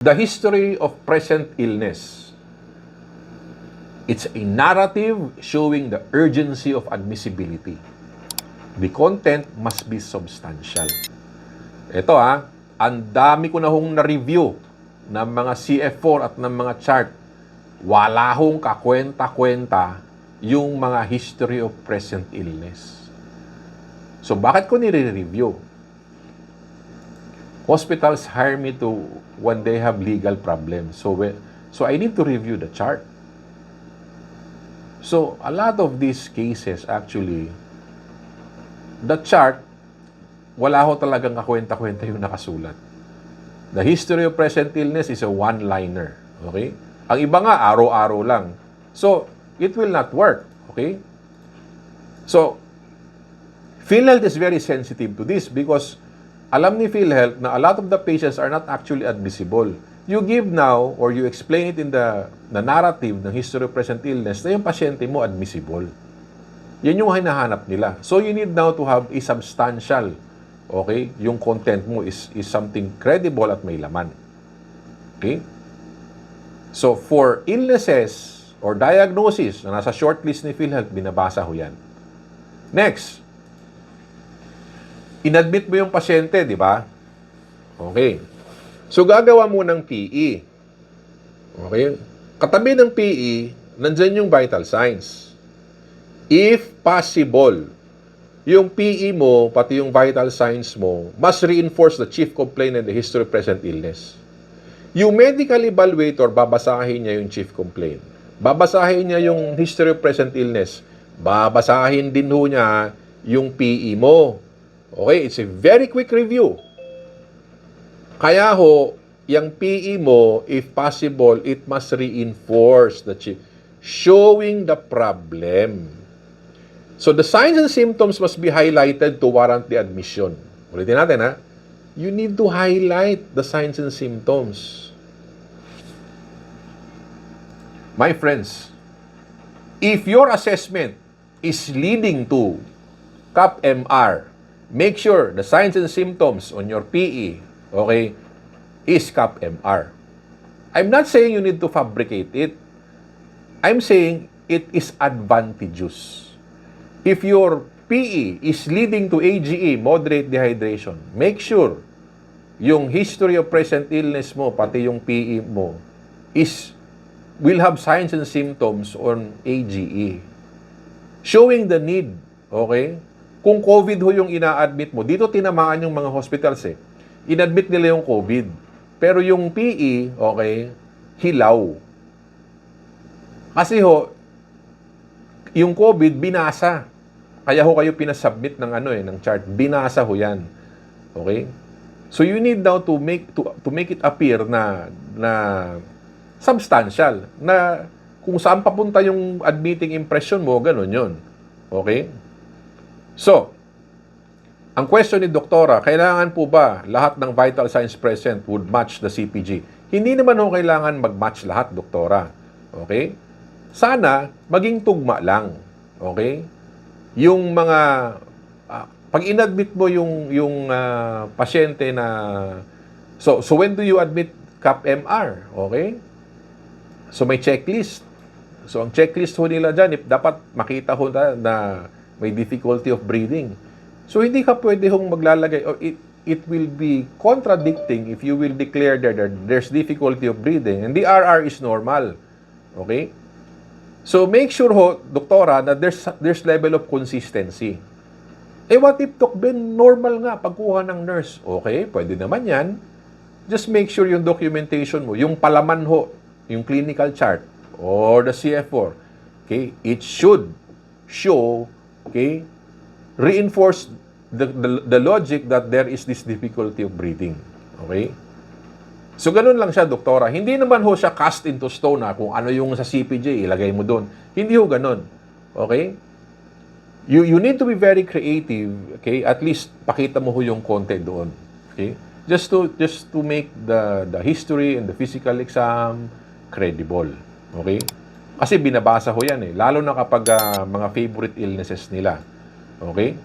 The history of present illness. It's a narrative showing the urgency of admissibility. The content must be substantial. Ito ang dami ko na hong na-review ng mga CF4 at ng mga chart. Wala hong kakwenta-kwenta yung mga history of present illness. So bakit ko nire-review? Hospitals hire me to when they have legal problems. So I need to review the chart. So a lot of these cases actually, the chart, wala ho talagang kakwenta-kwenta yung nakasulat. The history of present illness is a one-liner. Okay? Ang iba nga, araw-araw lang. So, it will not work. Okay? So, PhilHealth is very sensitive to this because alam ni PhilHealth na a lot of the patients are not actually admissible. You give now or you explain it in the narrative ng history of present illness na yung pasyente mo admissible. Yan yung hinahanap nila. So you need now to have a substantial, okay? Yung content mo is something credible at may laman. Okay? So for illnesses or diagnosis na nasa shortlist ni PhilHealth, binabasa ho yan. Next, inadmit mo yung pasyente, di ba? Okay. So, gagawa mo ng PE. Okay? Katabi ng PE, nandyan yung vital signs. If possible, yung PE mo, pati yung vital signs mo, must reinforce the chief complaint and the history of present illness. Yung medical evaluator, babasahin niya yung chief complaint. Babasahin niya yung history of present illness. Babasahin din ho niya yung PE mo. Okay, it's a very quick review. Kaya ho, yung PE mo, if possible, it must reinforce the chief, showing the problem. So the signs and symptoms must be highlighted to warrant the admission. Ulitin natin You need to highlight the signs and symptoms. My friends, if your assessment is leading to CAP-MR, make sure the signs and symptoms on your PE, okay, is CAP-MR. I'm not saying you need to fabricate it. I'm saying it is advantageous. If your PE is leading to AGE, moderate dehydration, make sure yung history of present illness mo, pati yung PE mo, will have signs and symptoms on AGE. Showing the need, okay? Kung COVID ho yung ina-admit mo, dito tinamaan yung mga hospitals Inadmit nila yung COVID. Pero yung PE, okay, hilaw. Kasi ho, yung COVID, binasa. Kaya ho kayo pinasubmit ng ng chart. Binasa ho yan. Okay? So you need now to make it appear na substantial. Na kung saan papunta yung admitting impression mo, ganun yun. Okay? So, ang question ni Doktora, kailangan po ba lahat ng vital signs present would match the CPG? Hindi naman ho kailangan mag-match lahat, Doktora. Okay? Sana, maging tugma lang. Okay? Yung mga, pag inadmit mo yung pasyente na, so when do you admit CAP-MR? Okay? So may checklist. So ang checklist ho nila dyan, dapat makita ho na may difficulty of breathing. So, hindi ka pwede hong maglalagay, or it will be contradicting if you will declare that there's difficulty of breathing and the RR is normal. Okay? So, make sure ho, Doktora, na there's level of consistency. What if, Dok Ben, normal nga pagkuha ng nurse? Okay, pwede naman yan. Just make sure yung documentation mo, yung palaman ho, yung clinical chart, or the CF4, okay, it should show, okay, reinforce the logic that there is this difficulty of breathing. Okay? So, ganun lang siya, Doktora. Hindi naman ho siya cast into stone kung ano yung sa CPJ, ilagay mo doon. Hindi ho ganun. Okay? You need to be very creative, okay? At least, pakita mo ho yung konti doon. Okay? Just to make the history and the physical exam credible. Okay? Kasi binabasa ho yan Lalo na kapag mga favorite illnesses nila. Okay?